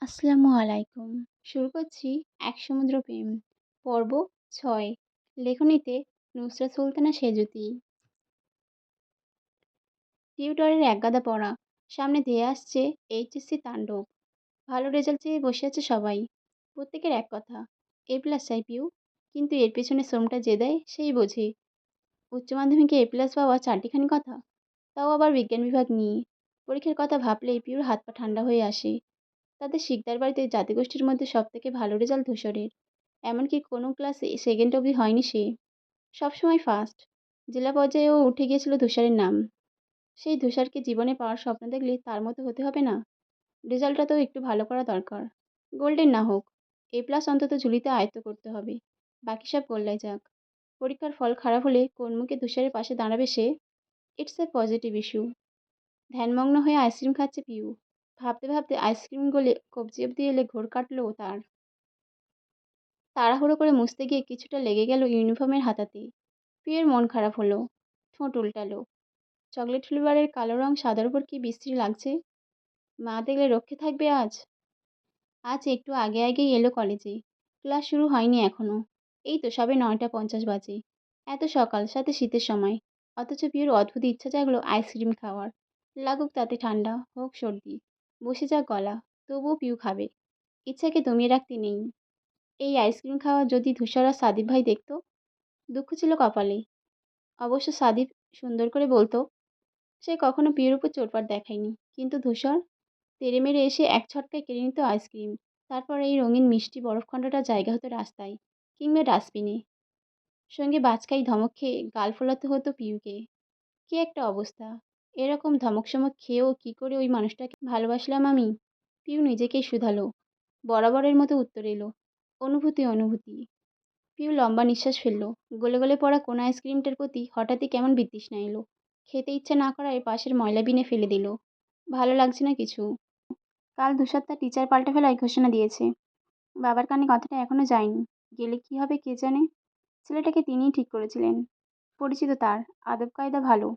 আসসালামু আলাইকুম। শুরু করছি 'এক সমুদ্র প্রেম' পর্ব ৬। লেখনীতে নুসরাত সুলতানা সেঁজুতি। টিউটরের একগাদা পড়া। সামনে ধেয়ে আসছে এইচএসসি তাণ্ডব। ভালো রেজাল্ট চেয়ে বসে আছে সবাই। প্রত্যেকের এক কথা, এ প্লাস চাই পিউ। কিন্তু এর পেছনে শ্রমটা যে দেয় সেই বোঝে। উচ্চ মাধ্যমিকে এ প্লাস পাওয়া চারটিখানি কথা, তাও আবার বিজ্ঞান বিভাগ নিয়ে। পরীক্ষার কথা ভাবলেই পিউর হাত পা ঠান্ডা হয়ে আসে। তাদের শিকদার বাড়িতে জাতিগোষ্ঠীর মধ্যে সবথেকে ভালো রেজাল্ট ধূসরের। এমনকি কোনো ক্লাসে সেকেন্ড অবধি হয়নি সে। সবসময় ফার্স্ট। জেলা পর্যায়েও উঠে গিয়েছিল ধূসরের নাম। সেই ধূসরকে জীবনে পাওয়ার স্বপ্ন দেখলে তার মতো হতে হবে না? রেজাল্টটা তো একটু ভালো করা দরকার। গোল্ডেন না হোক, এ প্লাস অন্তত ঝুলিতে আয়ত্ত করতে হবে। বাকি সব গোল্লায় যাক। পরীক্ষার ফল খারাপ হলে কোন মুখে ধূসরের পাশে দাঁড়াবে সে? It's a positive issue. ধ্যানমগ্ন হয়ে আইসক্রিম খাচ্ছে পিউ। ভাবতে ভাবতে আইসক্রিম গলে কবজি অব্দি এলে ঘোর কাটলো তার। তাড়াহুড়ো করে মুছতে গিয়ে কিছুটা লেগে গেল ইউনিফর্মের হাতাতে। পিউয়ের মন খারাপ হলো। ঠোঁট উল্টালো। চকলেট ফ্লেভারের কালো রং সাদার উপর কি বিশ্রী লাগছে। মা দেখলে রক্ষে থাকবে আজ? আজ একটু আগে আগেই এলো কলেজে। ক্লাস শুরু হয়নি এখনো। এই তো সবে ৯টা ৫০ বাজে। এত সকাল, সাথে শীতের সময়। অথচ পিউর অদ্ভুত ইচ্ছা জাগলো আইসক্রিম খাওয়ার। লাগুক তাতে ঠান্ডা, হোক সর্দি, বসে যাক গলা, তবুও পিউ খাবে। ইচ্ছাকে দমিয়ে রাখতে নেই। এই আইসক্রিম খাওয়া যদি ধূসর আর সাদিপ ভাই দেখতো। দুঃখ ছিল কপালে। অবশ্য সাদিপ সুন্দর করে বলতো, সে কখনো পিউর উপর চোটপাট দেখায়নি। কিন্তু ধূসর তেড়ে মেরে এসে এক ছটকায় কেড়ে নিত আইসক্রিম। তারপর এই রঙিন মিষ্টি বরফখণ্ডটার জায়গা হতো রাস্তায় কিংবা ডাস্টবিনে। সঙ্গে বাজকাই ধমক খেয়ে গাল ফোলাতে হতো পিউকে। কি একটা অবস্থা! এরকম ধমক সমক খেয়েও কি করে ওই মানুষটাকে ভালোবাসলাম আমি? পিউ নিজেকেই শুধালো। বরাবরের মতো উত্তর এলো, অনুভূতি অনুভূতি। পিউ লম্বা নিঃশ্বাস ফেলল। গলে গলে পড়া কোন আইসক্রিমটার প্রতি হঠাৎই কেমন বিতৃষ্ণা এলো। খেতে ইচ্ছে না করায় পাশের ময়লা বিনে ফেলে দিল। ভালো লাগছে না কিছু। কাল ধূসর তার টিচার পাল্টে ফেলায় ঘোষণা দিয়েছে। বাবার কানে কথাটা এখনো যায়নি। গেলে কি হবে কে জানে। ছেলেটাকে তিনিই ঠিক করেছিলেন। পরিচিত তার, আদব কায়দা ভালো।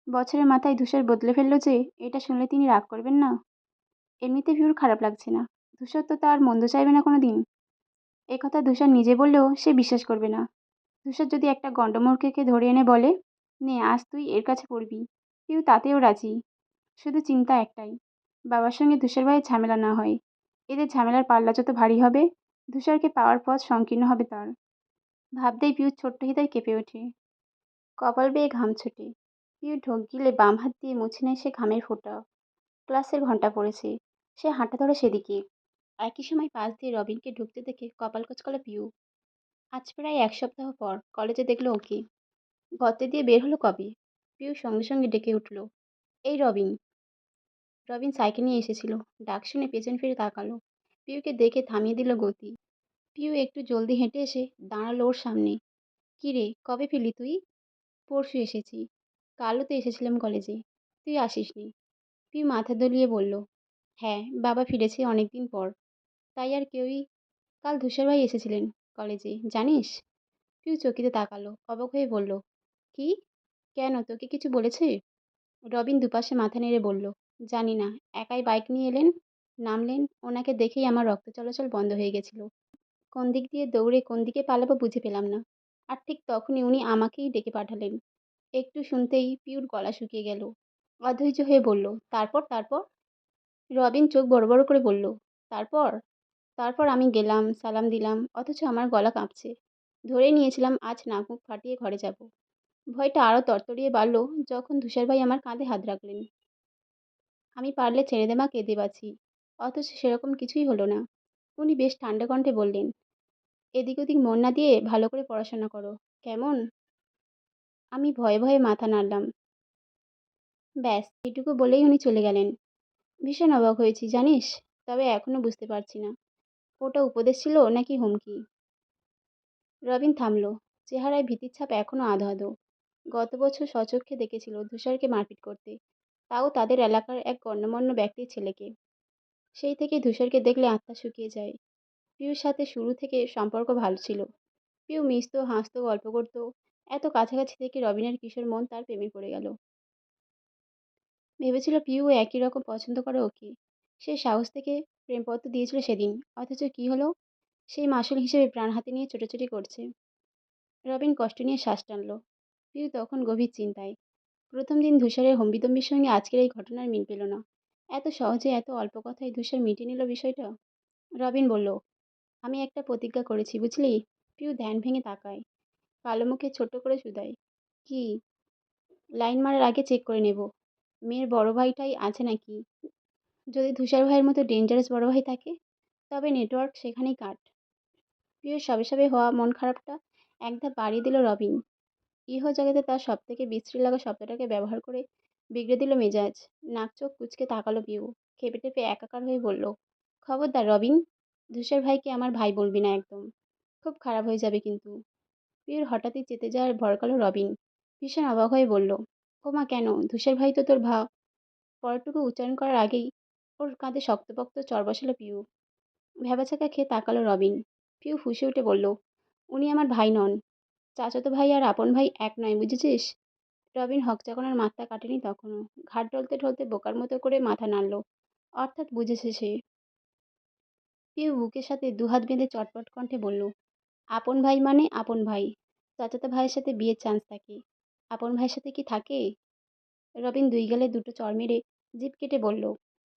বছরের মাথায় ধূসর বদলে ফেলল যে, এটা শুনলে তিনি রাগ করবেন না? এমনিতে ভিউর খারাপ লাগছে না। ধূসর তো তার মন্দ চাইবে না কোনো দিন। একথা ধূসর নিজে বললেও সে বিশ্বাস করবে না। ধূসর যদি একটা গণ্ডমূর্খকে ধরে এনে বলে, নে আজ তুই এর কাছে পড়বি, পিউ তাতেও রাজি। শুধু চিন্তা একটাই, বাবার সঙ্গে ধূসর ভাইয়ের ঝামেলা না হয়। এদের ঝামেলার পাল্লা যত ভারী হবে, ধূসরকে পাওয়ার পথ সংকীর্ণ হবে তার। ভাবতেই পিউর ছোট্ট হৃদয় কেঁপে ওঠে। কপাল বেয়ে ঘাম ছোটে। পিউ ঢোক গিলে বাম হাত দিয়ে মুছে নেয় সে ঘামের ফোঁটা। ক্লাসের ঘন্টা পড়েছে। সে হাঁটা ধরে সেদিকে। একই সময় পাশ দিয়ে রবিনকে ঢুকতে দেখে কপাল কচকালো পিউ। আজ প্রায় ১ সপ্তাহ পর কলেজে দেখলো ওকে। গর্তে দিয়ে বের হলো কবে? পিউ সঙ্গে সঙ্গে ডেকে উঠল, এই রবিন। রবিন সাইকেল নিয়ে এসেছিল। ডাক শুনে পেছন ফিরে তাকালো। পিউকে দেখে থামিয়ে দিল গতি। পিউ একটু জলদি হেঁটে এসে দাঁড়ালো ওর সামনে। কি রে, কবে ফিরলি তুই? পরশু এসেছি। কালও তো এসেছিলাম কলেজে। তুই আসিসনি। পিউ মাথা দুলিয়ে বলল, হ্যাঁ, বাবা ফিরেছে অনেকদিন পর। তাই আর কেউই। কাল ধূসর ভাই এসেছিলেন কলেজে, জানিস? পিউ চকিতে তাকালো, অবাক হয়ে বলল, কি? কেন, তোকে কিছু বলেছে? রবিন দুপাশে মাথা নেড়ে বলল, জানি না। একাই বাইক নিয়ে এলেন, নামলেন, ওনাকে দেখেই আমার রক্ত চলাচল বন্ধ হয়ে গেছিল। কোন দিক দিয়ে দৌড়ে কোন দিকে পালাবো বুঝে পেলাম না। আর ঠিক তখনই উনি আমাকেই ডেকে পাঠালেন। একটু শুনতেই পিউর গলা শুকিয়ে গেল। অধৈর্য হয়ে বলল, তারপর তারপর? রবিন চোখ বড় বড় করে বলল, তারপর? তারপর আমি গেলাম, সালাম দিলাম, অথচ আমার গলা কাঁপছে। ধরেই নিয়েছিলাম আজ নাক মুখ ফাটিয়ে ঘরে যাব। ভয়টা আরও তরতরিয়ে বাড়ল যখন ধূসর ভাই আমার কাঁধে হাত রাখলেন। আমি পারলে ছেড়ে দে মা, কেঁদে বাঁচি। অথচ সেরকম কিছুই হলো না। উনি বেশ ঠান্ডা কণ্ঠে বললেন, এদিক ওদিক মন না দিয়ে ভালো করে পড়াশোনা করো, কেমন? আমি ভয়ে ভয়ে মাথা নাড়লাম। ব্যাস এইটুকু বলেই উনি চলে গেলেন। ভীষণ অবাক হয়েছি জানিস, তবে এখনো বুঝতে পারছি না ওটা উপদেশ ছিল নাকি হুমকি। রবিন থামল। চেহারায় ভীতির ছাপ এখনো আধো আধো। গত বছর স্বচক্ষে দেখেছিল ধূসরকে মারপিট করতে, তাও তাদের এলাকার এক গণ্যমান্য ব্যক্তির ছেলেকে। সেই থেকে ধূসরকে দেখলে আত্মা শুকিয়ে যায়। পিউর সাথে শুরু থেকে সম্পর্ক ভালো ছিল। পিউ মিশতো, হাসতো, গল্প করতো। এত কাছাকাছি থেকে রবিনের কিশোর মন তার প্রেমে পড়ে গেল। ভেবেছিল পিউ একই রকম পছন্দ করে ওকে। সে সাহস থেকে প্রেমপত্র দিয়েছিল সেদিন, অথচ কি হলো? সেই মাসুল হিসেবে প্রাণ হাতে নিয়ে ছোটাছুটি করছে। রবিন কষ্ট নিয়ে শ্বাস টানল। পিউ তখন গভীর চিন্তায়। প্রথম দিন ধূসরের হম্বিতম্বির সঙ্গে আজকের এই ঘটনার মিল পেল না। এত সহজে, এত অল্প কথায় ধূসর মিটিয়ে নিল বিষয়টা। রবিন বলল, আমি একটা প্রতিজ্ঞা করেছি, বুঝলি? পিউ ধ্যান ভেঙে তাকায়, কালো মুখে ছোট্ট করে শুধায়, কি? লাইন মারার আগে চেক করে নেব মেয়ের বড় ভাইটাই আছে নাকি। যদি ধূসর ভাইয়ের মতো ডেঞ্জারাস বড় ভাই থাকে, তবে নেটওয়ার্ক সেখানেই কাট। পিউর সবে সবে হওয়া মন খারাপটা এক ধাপ বাড়িয়ে দিল রবিন। ইহজগতে তার সবথেকে বিশ্রী লাগা শব্দটাকে ব্যবহার করে বিগড়ে দিল মেজাজ। নাক চোখ কুঁচকে তাকালো পিউ। খেপে টেপে একাকার হয়ে বলল, খবরদার রবিন, ধূসর ভাইকে আমার ভাই বলবি না একদম। খুব খারাপ হয়ে যাবে কিন্তু। পিউর হঠাৎই চেতে যাওয়ার ভড়কালো রবিন। ভীষণ অবাক হয়ে বলল, ওমা কেন? ধূসর ভাই তো তোর ভাব। পরটুকু উচ্চারণ করার আগেই ওর কাঁধে শক্তপোক্ত চর বসালো পিউ। ভ্যাবাচাকা খেয়ে তাকালো রবিন। পিউ ফুঁসে উঠে বলল, উনি আমার ভাই নন। চাচাতো ভাই আর আপন ভাই এক নয়, বুঝেছিস? রবিন হকচাকনার মাত্রা কাটেনি তখনও। ঘাট ঢলতে ঢলতে বোকার মতো করে মাথা নাড়ল। অর্থাৎ বুঝেছে সে। পিউ বুকের সাথে দুহাত বেঁধে চটপট কণ্ঠে বলল, আপন ভাই মানে আপন ভাই। চাচাতো ভাইয়ের সাথে বিয়ের চান্স থাকে, আপন ভাইয়ের সাথে কি থাকে? রবিন দুই গালে দুটো চড় মেরে জিভ কেটে বলল,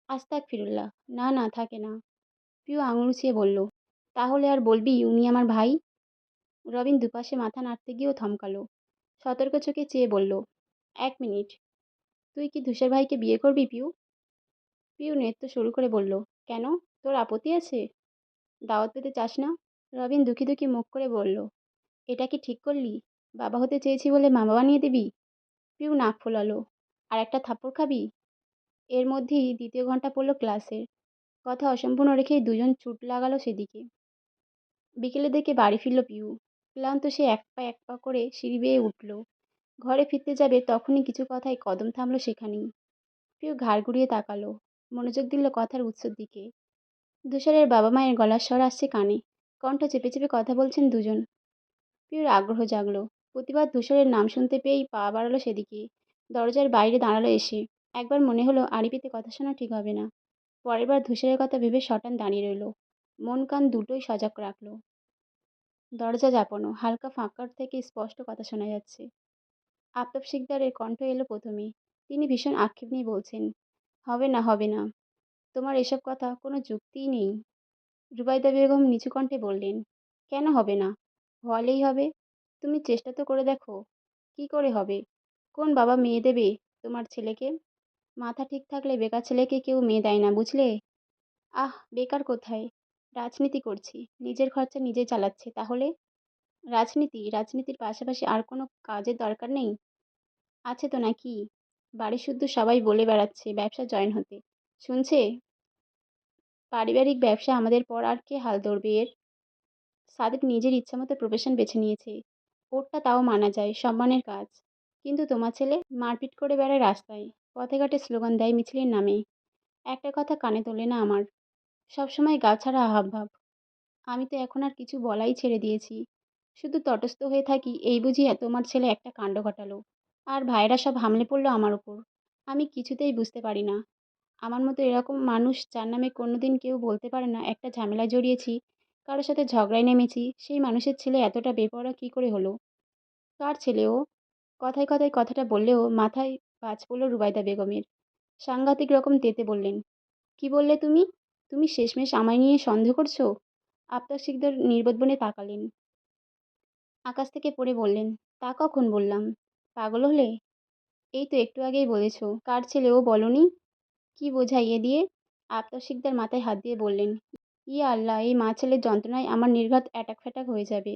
আস্তাগফিরুল্লাহ, না না, থাকে না। পিউ আঙুল উঁচিয়ে বলল, তাহলে আর বলবি উনি আমার ভাই? রবিন দুপাশে মাথা নাড়তে গিয়েও থমকালো। সতর্ক চোখে চেয়ে বলল, এক মিনিট, তুই কি ধূসর ভাইকে বিয়ে করবি পিউ? পিউ নৃত্য শুরু করে বলল, কেন? তোর আপত্তি আছে? দাওয়াত পেতে চাস না? রবিন দুঃখী দুঃখী মুখ করে বলল, এটা কি ঠিক করলি? বাবা হতে চেয়েছি বলে মামা বানিয়ে দিবি? পিউ নাক ফোলালো, আর একটা থাপ্পড় খাবি? এর মধ্যেই দ্বিতীয় ঘন্টা পড়ল ক্লাসের। কথা অসম্পূর্ণ রেখেই দুজন ছুট লাগালো সেদিকে। বিকেলের দিকে বাড়ি ফিরল পিউ। ক্লান্ত সে এক পা করে সিঁড়ি বেয়ে উঠল। ঘরে ফিরতে যাবে তখনই কিছু কথায় কদম থামল সেখানেই। পিউ ঘাড় ঘুরিয়ে তাকালো, মনোযোগ দিল কথার উৎসের দিকে। ধূসরের বাবা মায়ের গলার স্বর আসছে কানে, কণ্ঠ চেপে চেপে কথা বলছেন দুজন। পিউর আগ্রহ জাগলো। প্রতিবার ধূসরের নাম শুনতে পেয়েই পা বাড়ালো সেদিকে। দরজার বাইরে দাঁড়ালো এসে। একবার মনে হলো আড়ি পেতে কথা শোনা ঠিক হবে না। পরের বার ধূসরের কথা ভেবে শটান দাঁড়িয়ে রইল। মন কান দুটোই সজাগ রাখলো। দরজা জাপানো, হালকা ফাঁকার থেকে স্পষ্ট কথা শোনা যাচ্ছে। আফতাব শিকদারের কণ্ঠ এলো প্রথমে। তিনি ভীষণ আক্ষেপ নিয়ে বলছেন, হবে না, হবে না, তোমার এসব কথা কোনো যুক্তিই নেই। রুবাইদা বেগম নিচু কণ্ঠে বললেন, কেন হবে না? হলেই হবে। তুমি চেষ্টা তো করে দেখো। কি করে হবে? কোন বাবা মেয়ে দেবে তোমার ছেলেকে? মাথা ঠিক থাকলে বেকার ছেলেকে কেউ মেয়ে দেয় না, বুঝলে? আহ, বেকার কোথায়? রাজনীতি করছি, নিজের খরচা নিজেই চালাচ্ছে। তাহলে রাজনীতির পাশাপাশি আর কোনো কাজের দরকার নেই? আছে তো নাকি? বাড়ি শুদ্ধ সবাই বলে বেড়াচ্ছে ব্যবসা জয়েন হতে। শুনছে? পারিবারিক ব্যবসা আমাদের পর আর কে হাল ধরবে এর? সাদিক নিজের ইচ্ছামতো প্রফেশন বেছে নিয়েছে। ওরটা তাও মানা যায়, সম্মানের কাজ। কিন্তু তোমার ছেলে মারপিট করে বেড়ায় রাস্তায়, পথে ঘাটে স্লোগান দেয় মিছিলের নামে। একটা কথা কানে তোলে না আমার। সবসময় গা ছাড়া হাবভাব। আমি তো এখন আর কিছু বলাই ছেড়ে দিয়েছি। শুধু তটস্থ হয়ে থাকি, এই বুঝি তোমার ছেলে একটা কাণ্ড ঘটালো। আর ভাইয়েরা সব হামলে পড়লো আমার ওপর। আমি কিছুতেই বুঝতে পারি না। আমার মতো এরকম মানুষ যার নামে কোনোদিন কেউ বলতে পারে না একটা ঝামেলায় জড়িয়েছি, কারোর সাথে ঝগড়ায় নেমেছি, সেই মানুষের ছেলে এতটা বেপরোয়া কী করে হলো? কার ছেলে ও? কথায় কথায় কথাটা বললেও মাথায় বাজ পড়ল রুবাইদা বেগমের। সাংঘাতিক রকম তেতে বললেন, কি বললে তুমি? তুমি শেষমেশ আমায় নিয়ে সন্দেহ করছো? আফতাব শিকদার নির্বোধ তাকালেন। আকাশ থেকে পড়ে বললেন, তা কখন বললাম? পাগল হলে? এই তো একটু আগেই বলেছো। কার ছেলে ও বলনি? কি বোঝাই এ দিয়ে? আফতাব শিকদার মাথায় হাত দিয়ে বললেন, ইয়া আল্লাহ, এই মা ছেলের যন্ত্রণায় আমার নির্ঘাত অ্যাটাক ফ্যাটাক হয়ে যাবে।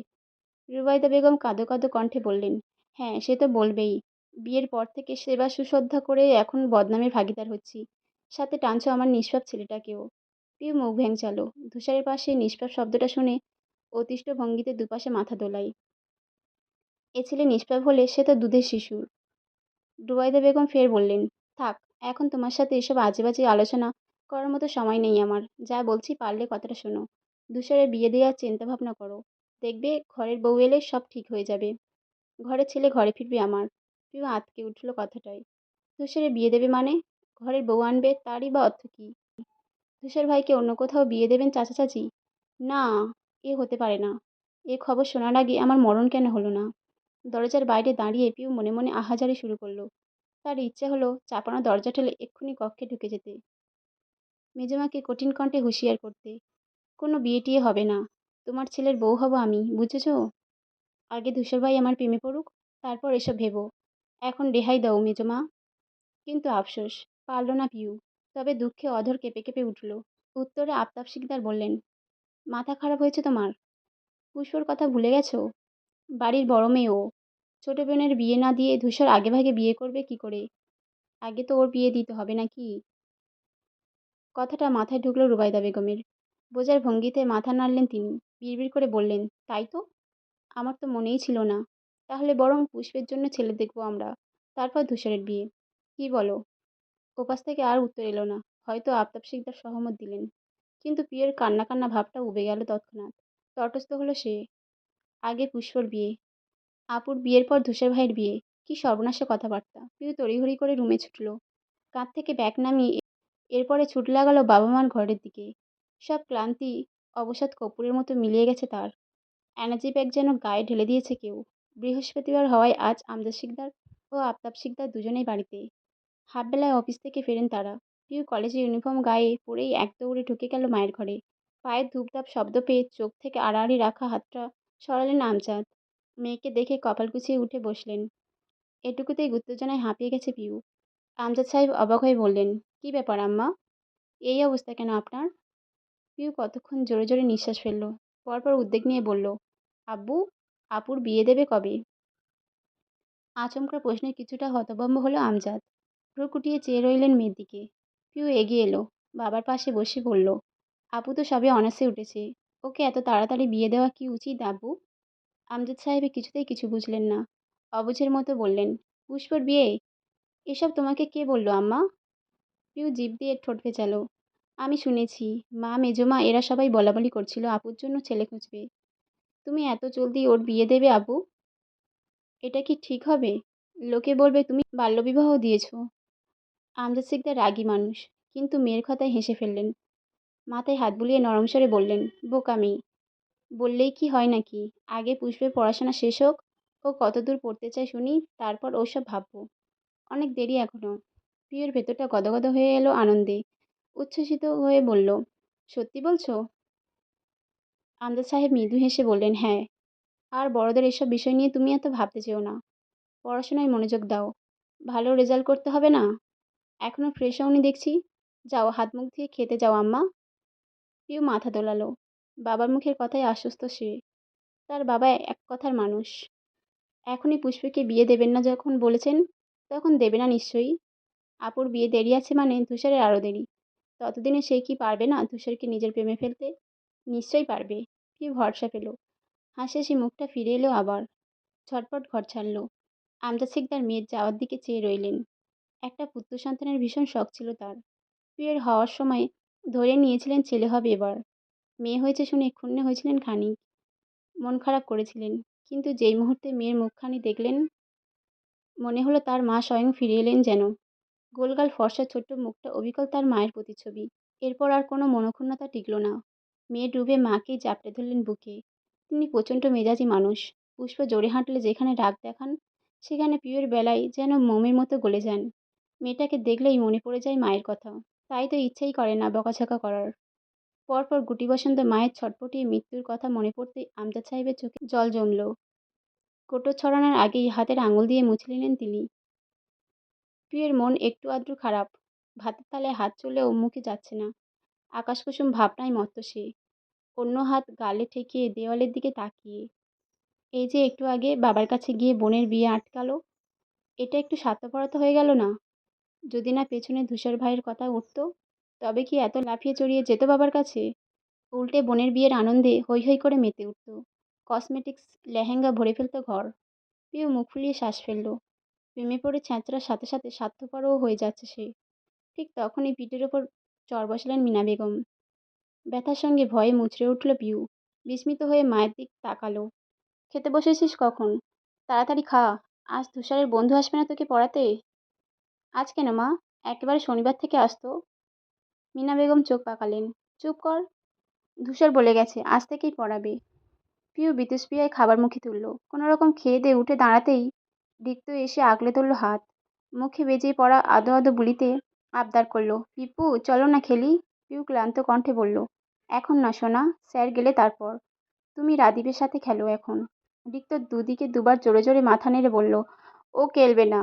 রুবাইদা বেগম কাঁদো কাঁদো কণ্ঠে বললেন, হ্যাঁ, সে তো বলবেই। বিয়ের পর থেকে সেবা সুশ্রদ্ধা করে এখন বদনামের ভাগিদার হচ্ছি। সাথে টানছো আমার নিষ্পাপ ছেলেটাকেও। পিউ মুখ ভ্যাংচালো। ধূসরের পাশে নিষ্পাপ শব্দটা শুনে অতিষ্ঠ ভঙ্গিতে দুপাশে মাথা দোলায়। এ ছেলে নিষ্পাপ হলে সে তো দুধের শিশু। রুবাইদা বেগম ফের বললেন, থাক, এখন তোমার সাথে এসব আজে বাজে আলোচনা করার মতো সময় নেই আমার। যা বলছি পারলে কথাটা শোনো। ধূসরের বিয়ে দেওয়ার চিন্তা ভাবনা করো। দেখবে ঘরের বউ এলে সব ঠিক হয়ে যাবে। ঘরের ছেলে ঘরে ফিরবে আমার। পিউ আঁতকে উঠল কথাটায়। ধূসরে বিয়ে দেবে মানে? ঘরের বউ আনবে, তারই বা অর্থ কী? তুষার ভাইকে অন্য কোথাও বিয়ে দেবেন চাচা চাচি? না, এ হতে পারে না। এ খবর শোনার আগে আমার মরণ কেন হলো না? দরজার বাইরে দাঁড়িয়ে পিউ মনে মনে আহাজারি শুরু করলো। তার ইচ্ছে হলো চাপানো দরজা ঠেলে এক্ষুনি কক্ষে ঢুকে যেতে, মেজমাকে কঠিন কণ্ঠে হুঁশিয়ার করতে, কোনো বিয়ে টিয়ে হবে না, তোমার ছেলের বউ হব আমি, বুঝেছ? আগে ধূসর ভাই আমার প্রেমে পড়ুক, তারপর এসব ভেবো। এখন রেহাই দাও মেজমা। কিন্তু আফসোস, পারল না পিউ। তবে দুঃখে অধর কেঁপে কেঁপে উঠল। উত্তরে আফতাব শিকদার বললেন, মাথা খারাপ হয়েছে তোমার? পুষ্পর কথা ভুলে গেছো? বাড়ির বড় মেয়ে ও। ছোট বোনের বিয়ে না দিয়ে ধূসর আগেভাগে বিয়ে করবে কি করে? আগে তো ওর বিয়ে দিতে হবে নাকি? কথাটা মাথায় ঢুকলো রুবাইদা বেগমের। বোঝার ভঙ্গিতে মাথা নাড়লেন তিনি। বিড়বিড় করে বললেন, তাই তো? আমার তো মনেই ছিল না। তাহলে বরং পুষ্পের জন্য ছেলে দেখব আমরা, তারপর ধূসরের বিয়ে। কি বলো? ওপাশ থেকে আর উত্তর এলো না। হয়তো আফতাব শিকদার সহমত দিলেন। কিন্তু পিয়ের কান্না কান্না ভাবটা উবে গেল তৎক্ষণাৎ। তটস্থ হলো সে। আগে পুষ্পর বিয়ে, আপুর বিয়ের পর ধূসর ভাইয়ের বিয়ে। কি সর্বনাশা কথাবার্তা! পিউ তড়িঘড়ি করে রুমে ছুটল। কাঁধ থেকে ব্যাগ নামিয়ে এরপরে ছুটে লাগালো বাবা মার ঘরের দিকে। সব ক্লান্তি অবসাদ কর্পূরের মতো মিলিয়ে গেছে তার। এনার্জি ব্যাগ যেন গায়ে ঢেলে দিয়েছে কেউ। বৃহস্পতিবার হওয়ায় আজ আমজাদ শিকদার ও আফতাব শিকদার দুজনেই বাড়িতে। হাফবেলায় অফিস থেকে ফেরেন তারা। পিউ কলেজে ইউনিফর্ম গায়ে পরেই এক দৌড়ে ঢুকে গেল মায়ের ঘরে। পায়ের ধূপধাপ শব্দ পেয়ে চোখ থেকে আড়াআড়ি রাখা হাতটা সরালেন আমজাদ। মেয়েকে দেখে কপাল কুঁচিয়ে উঠে বসলেন। এটুকুতেই উত্তেজনায় হাঁপিয়ে গেছে পিউ। আমজাদ সাহেব অবাক হয়ে বললেন, কি ব্যাপার আম্মা? এই অবস্থা কেন আপনার? পিউ কতক্ষণ জোরে জোরে নিঃশ্বাস ফেলল। পরপর উদ্বেগ নিয়ে বলল, আব্বু, আপুর বিয়ে দেবে কবে? আচমকা প্রশ্নে কিছুটা হতভম্ব হলো আমজাদ। ভ্রু কুটিয়ে চেয়ে রইলেন মেয়ের দিকে। পিউ এগিয়ে এলো, বাবার পাশে বসে বলল, আপু তো সবে অনার্সে উঠেছে, ওকে এত তাড়াতাড়ি বিয়ে দেওয়া কি উচিত আব্বু? আমজাদ সাহেব কিছুতেই কিছু বুঝলেন না। অবুঝের মতো বললেন, পুষ্পর বিয়ে? এসব তোমাকে কে বলল আম্মা? পিউ জিভ দিয়ে ঠোঁট ভেজালো। আমি শুনেছি, মা মেজমা এরা সবাই বলাবলি করছিল আপুর জন্য ছেলে খুঁজবে। তুমি এত জলদি ওর বিয়ে দেবে আব্বু? এটা কি ঠিক হবে? লোকে বলবে তুমি বাল্যবিবাহ দিয়েছ। আমজাদ সিকদার রাগী মানুষ, কিন্তু মেয়ের কথায় হেসে ফেললেন। মাথায় হাত বুলিয়ে নরম স্বরে বললেন, বোকামি। বললেই কি হয় নাকি? আগে পুষ্পের পড়াশোনা শেষ হোক, ও কতদূর পড়তে চায় শুনি, তারপর ওসব ভাববো। অনেক দেরি এখনো। প্রিয়র ভেতরটা গদগদ হয়ে এলো আনন্দে। উচ্ছ্বসিত হয়ে বলল, সত্যি বলছো? আমজাদ সাহেব মৃদু হেসে বললেন, হ্যাঁ। আর বড়দের এসব বিষয় নিয়ে তুমি এত ভাবতে চেও না। পড়াশোনায় মনোযোগ দাও। ভালো রেজাল্ট করতে হবে না? এখনো ফ্রেশ হওনি দেখছি। যাও হাত মুখ দিয়ে খেতে যাও আম্মা। প্রিয় মাথা দোলালো। বাবার মুখের কথায় আশ্বস্ত সে। তার বাবা এক কথার মানুষ। এখনই পুষ্পকে বিয়ে দেবেন না যখন বলেছেন, তখন দেবে না নিশ্চয়ই। আপুর বিয়ে দেরি আছে মানে তুষারের আরও দেরি। ততদিনে সে কি পারবে না তুষারকে নিজের প্রেমে ফেলতে? নিশ্চয়ই পারবে। প্রিয় ভরসা পেল। হাসি হাসি মুখটা ফিরে এলো আবার। ঝটপট ঘর ছাড়ল। আমজাদ সিকদার মেয়ের যাওয়ার দিকে চেয়ে রইলেন। একটা পুত্র সন্তানের ভীষণ শখ ছিল তার। বিয়ের হওয়ার সময় ধরে নিয়েছিলেন ছেলে হবে এবার। মেয়ে হয়েছে শুনে ক্ষুণ্ণ হয়েছিলেন খানিক। মন খারাপ করেছিলেন। কিন্তু যেই মুহূর্তে মেয়ের মুখখানি দেখলেন, মনে হলো তার মা স্বয়ং ফিরে এলেন যেন। গোলগাল ফর্সা ছোট্ট মুখটা অবিকল তার মায়ের প্রতিচ্ছবি। এরপর আর কোনো মনক্ষুণ্ণতা টিকল না। মেয়ে ডুবে মাকেই জাপটে ধরলেন বুকে। তিনি প্রচণ্ড মেজাজি মানুষ। পুষ্প জোরে হাঁটলে যেখানে রাগ দেখান, সেখানে পিউয়ের বেলায় যেন মোমের মতো গলে যান। মেয়েটাকে দেখলেই মনে পড়ে যায় মায়ের কথা। তাই তো ইচ্ছেই করে না বকাঝকা করার। পরপর গুটি বসন্ত মায়ের ছটপটিয়ে মৃত্যুর কথা মনে পড়তেই আমজাদ সাহেবের চোখে জল জমল। কোটো ছড়ানোর আগেই হাতের আঙুল দিয়ে মুছে নিলেন তিনি। পিউয়ের মন একটু আধটু খারাপ। ভাতের থালায় হাত চললেও মুখে যাচ্ছে না। আকাশকুসুম ভাবনায় মত্ত সে। অন্য হাত গালে ঠেকিয়ে দেওয়ালের দিকে তাকিয়ে। এই যে একটু আগে বাবার কাছে গিয়ে বোনের বিয়ে আটকালো, এটা একটু স্বার্থপরতা হয়ে গেল না? যদি না পেছনে ধূসর ভাইয়ের কথা উঠত, তবে কি এত লাফিয়ে চড়িয়ে যেত বাবার কাছে? উল্টে বোনের বিয়ের আনন্দে হৈ হৈ করে মেতে উঠত। কসমেটিক্স লেহেঙ্গা ভরে ফেলত ঘর। পিউ মুখ ফুলিয়ে শ্বাস ফেলল। প্রেমে পড়ে ছ্যাঁচড়ার সাথে সাথে স্বার্থপরও হয়ে যাচ্ছে সে। ঠিক তখনই পিঠের ওপর চড় বসালেন মিনা বেগম। ব্যথার সঙ্গে ভয়ে মুচড়ে উঠল পিউ। বিস্মিত হয়ে মায়ের দিক তাকালো। খেতে বসেছিস কখন? তাড়াতাড়ি খা। আজ তুষারের বন্ধু আসবে না তোকে পড়াতে? আজ কেন মা? একেবারে শনিবার থেকে আসতো। মিনা বেগম চোখ পাকালেন। চুপ কর, ধূসর বলে গেছে আজ থেকেই পড়াবে। পিউ বিতুষ্পিয়ায় খাবার মুখে তুলল। কোনোরকম খেয়ে দিয়ে উঠে দাঁড়াতেই রিক্ত এসে আগলে ধরল হাত। মুখে বেজে পড়া আদো আদো বুলিতে আবদার করলো, পিপু চলো না খেলি। পিউ ক্লান্ত কণ্ঠে বলল, এখন না সোনা, স্যার গেলে তারপর। তুমি রাদীপের সাথে খেলো এখন। রিক্ত দুদিকে দুবার জোরে জোরে মাথা নেড়ে বলল, ও খেলবে না,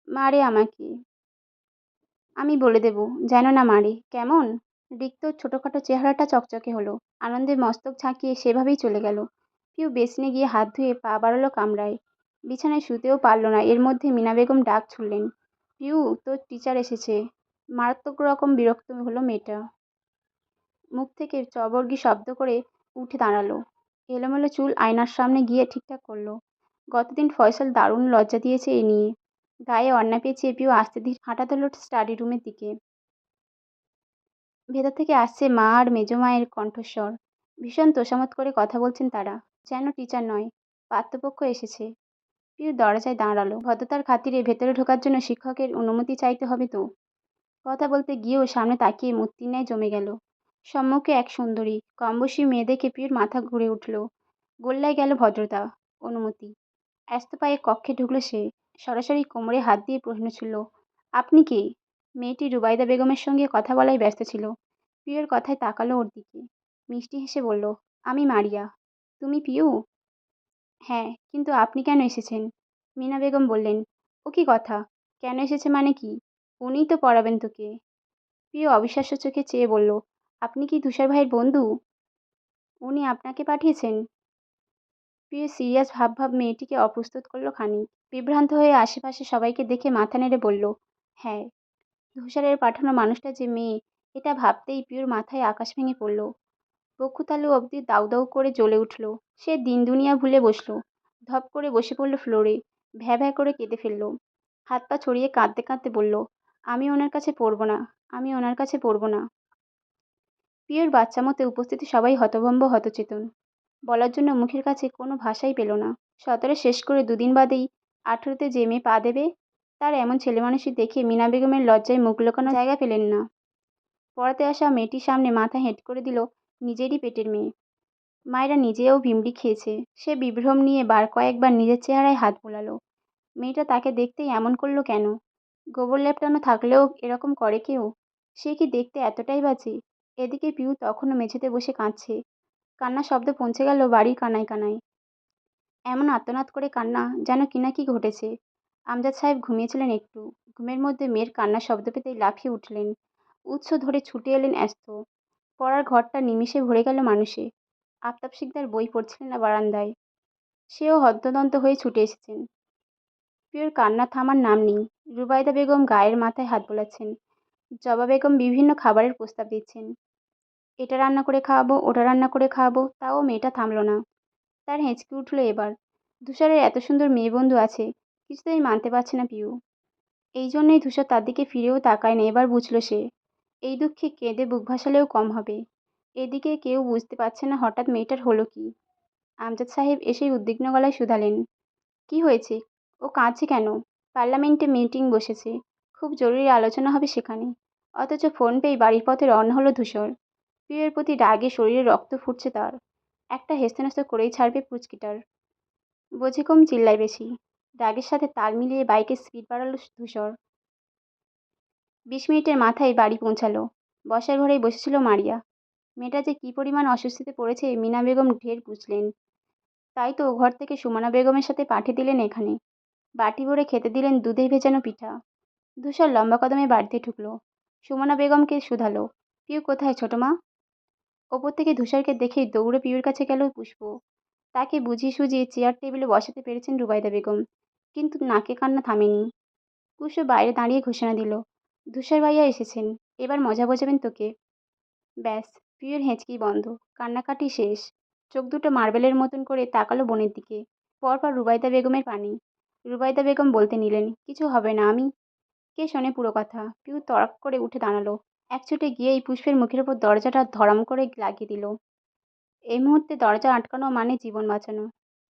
মারে আমাকে। আমি বলে দেব যেন না মারে, কেমন? রিক্তর ছোটখাটো চেহারাটা চকচকে হলো। আনন্দে মস্তক ঝাঁকিয়ে সেভাবেই চলে গেল। পিউ বেসিনে গিয়ে হাত ধুয়ে পা বাড়ালো কামরায়। বিছানায় শুতেও পারল না, এর মধ্যে মিনা বেগম ডাক ছুড়লেন, পিউ তোর টিচার এসেছে। মারাত্মক রকম বিরক্ত হলো মেয়েটা। মুখ থেকে চবর্গি শব্দ করে উঠে দাঁড়ালো। এলোমেলো চুল আয়নার সামনে গিয়ে ঠিকঠাক করলো। গতদিন ফয়সাল দারুণ লজ্জা দিয়েছে এ নিয়ে। গায়ে অন্না পেঁচিয়ে পিউ আস্তে ধীরে হাঁটা ধরল স্টাডি রুমের দিকে। ভেতর থেকে আসছে মা আর মেজো মায়ের কণ্ঠস্বর। ভীষণ তোষামোদ করে কথা বলছেন তারা, যেন টিচার নয়, পাত্রপক্ষ এসেছে। পিউ দরজায় দাঁড়ালো। ভদ্রতার খাতিরে ভেতরে ঢোকার জন্য শিক্ষকের অনুমতি চাইতে হবে তো। কথা বলতে গিয়েও সামনে তাকিয়ে মূর্তির ন্যায় জমে গেল। সম্মুখে এক সুন্দরী কমবয়সী মেয়ে দেখে পিউর মাথা ঘুরে উঠল। গোল্লায় গেল ভদ্রতা, অনুমতি। ব্যস্ত পায়ে কক্ষে ঢুকলো সে। সরাসরি কোমরে হাত দিয়ে প্রশ্ন ছিল, আপনি কে? মেয়েটি রুবাইদা বেগমের সঙ্গে কথা বলায় ব্যস্ত ছিল। পিউর কথায় তাকালো ওর দিকে। মিষ্টি হেসে বলল, আমি মারিয়া। তুমি পিউ? হ্যাঁ, কিন্তু আপনি কেন এসেছেন? মিনা বেগম বললেন, ও কি কথা, কেন এসেছে মানে কি? উনিই তো পড়াবেন তোকে। পিউ অবিশ্বাস্য চোখে চেয়ে বলল, আপনি কি তুষার ভাইয়ের বন্ধু? উনি আপনাকে পাঠিয়েছেন? পিউ সিরিয়াস ভাব ভাব মেয়েটিকে অপ্রস্তুত করলো খানিক। বিভ্রান্ত হয়ে আশেপাশে সবাইকে দেখে মাথা নেড়ে বলল, হ্যাঁ। তুষারের পাঠানো মানুষটা যে মেয়ে, এটা ভাবতেই পিউর মাথায় আকাশ ভেঙে পড়ল। বক্ষুতালু অবধি দাউ দাউ করে জ্বলে উঠল। সে দিন দুনিয়া ভুলে বসলো। ধপ করে বসে পড়ল ফ্লোরে। ভ্যা ভ্যা করে কেঁদে ফেলল। হাত পা ছড়িয়ে কাঁদতে কাঁদতে বলল, আমি ওনার কাছে পড়ব না, আমি ওনার কাছে পড়ব না। পিউর বাচ্চা মতে উপস্থিত সবাই হতভম্ব হতচেতন। বলার জন্য মুখের কাছে কোনো ভাষাই পেল না। 17 শেষ করে দুদিন বাদেই 18তে যে মেয়ে পা দেবে, তার এমন ছেলেমানুষি দেখে মিনা বেগমের লজ্জায় মুখ লুকানোর জায়গা পেলেন না। পড়াতে আসা মেয়েটির সামনে মাথা হেঁট করে দিল নিজেরই পেটের মেয়ে। মায়েরা নিজেও ভিমড়ি খেয়েছে। সে বিভ্রম নিয়ে বার কয়েকবার নিজের চেহারায় হাত বোলালো। মেয়েটা তাকে দেখতেই এমন করলো কেন? গোবর লেপটানো থাকলেও এরকম করে কেউ? সে কি দেখতে এতটাই বাজে? এদিকে পিউ তখনও মেঝেতে বসে কাঁদছে। কান্নার শব্দ পৌঁছে গেল বাড়ির কানায় কানায়। এমন আর্তনাদ করে কান্না, যেন কিনা কি ঘটেছে। আমজাদ সাহেব ঘুমিয়েছিলেন একটু। ঘুমের মধ্যে মেয়ের কান্নার শব্দ পেতেই লাফিয়ে উঠলেন। উৎস ধরে ছুটে এলেন ব্যস্ত। পড়ার ঘরটা নিমিষে ভরে গেল মানুষে। আফতাব শিকদার বই পড়ছিলেন না বারান্দায়। সেও হন্তদন্ত হয়ে ছুটে এসেছেন। পিউর কান্না থামার নাম নেই। রুবাইদা বেগম গায়ের মাথায় হাত বোলাচ্ছেন। জবা বেগম বিভিন্ন খাবারের প্রস্তাব দিচ্ছেন। এটা রান্না করে খাওয়াবো, ওটা রান্না করে খাওয়াবো, তাও মেয়েটা থামল না। তার হেঁচকি উঠল এবার। ধূসরের এত সুন্দর মেয়ে বন্ধু আছে, কিছুতেই মানতে পারছে না পিউ। এই জন্যই ধূসর তার দিকে ফিরেও তাকায় না। এবার বুঝল সে, এই দুঃখে কেঁদে বুক ভাসালেও কম হবে। এদিকে কেউ বুঝতে পারছে না হঠাৎ মেয়েটার হলো কি। আমজাদ সাহেব এসেই উদ্বিগ্ন গলায় শুধালেন, কি হয়েছে? ও কাঁদছে কেন? পার্লামেন্টে মিটিং বসেছে, খুব জরুরি আলোচনা হবে সেখানে। অথচ ফোন পেয়ে বাড়ির পথে রওনা হলো ধূসর। পিউয়ের প্রতি রাগে শরীরে রক্ত ফুটছে তার। একটা হেস্তনেস্ত করেই ছাড়বে পুচকিটার। বোঝে কম, চিল্লায় বেশি। রাগের সাথে তাল মিলিয়ে বাইকের স্পিড বাড়ালো ধূসর। 20 মিনিটের মাথায় বাড়ি পৌঁছালো। বসার ঘরেই বসেছিল মারিয়া। মেয়েটা যে কি পরিমাণ অস্বস্তিতে পড়েছে মিনা বেগম ঢের বুঝলেন। তাই তো ঘর থেকে সুমনা বেগমের সাথে পাঠিয়ে দিলেন এখানে। বাটি ভরে খেতে দিলেন দুধে ভেজানো পিঠা। ধূসর লম্বা কদমে বাড়িতে ঢুকলো। সুমনা বেগমকে শুধালো, পিউ কোথায় ছোট মা? ওপর থেকে ধূসরকে দেখেই দৌড়ে পিউর কাছে গেল পুষ্প। তাকে বুঝিয়ে সুঝিয়ে চেয়ার টেবিলে বসাতে পেরেছেন রুবাইদা বেগম, কিন্তু নাকে কান্না থামেনি। পুষ্প বাইরে দাঁড়িয়ে ঘোষণা দিল, ধূসর ভাইয়া এসেছেন, এবার মজা বোঝাবেন তোকে। ব্যাস, পিউর হেঁচকি বন্ধ, কান্নাকাটি শেষ। চোখ দুটো মার্বেলের মতন করে তাকালো বোনের দিকে। পরপর রুবাইদা বেগমের পানি। রুবাইদা বেগম বলতে নিলেন, কিছু হবে না, আমি। কে শোনে পুরো কথা? পিউ তড়াক করে উঠে দাঁড়ালো। এক ছুটে গিয়েই পুষ্পের মুখের ওপর দরজাটা ধড়াম করে লাগিয়ে দিল। এই মুহূর্তে দরজা আটকানো মানে জীবন বাঁচানো।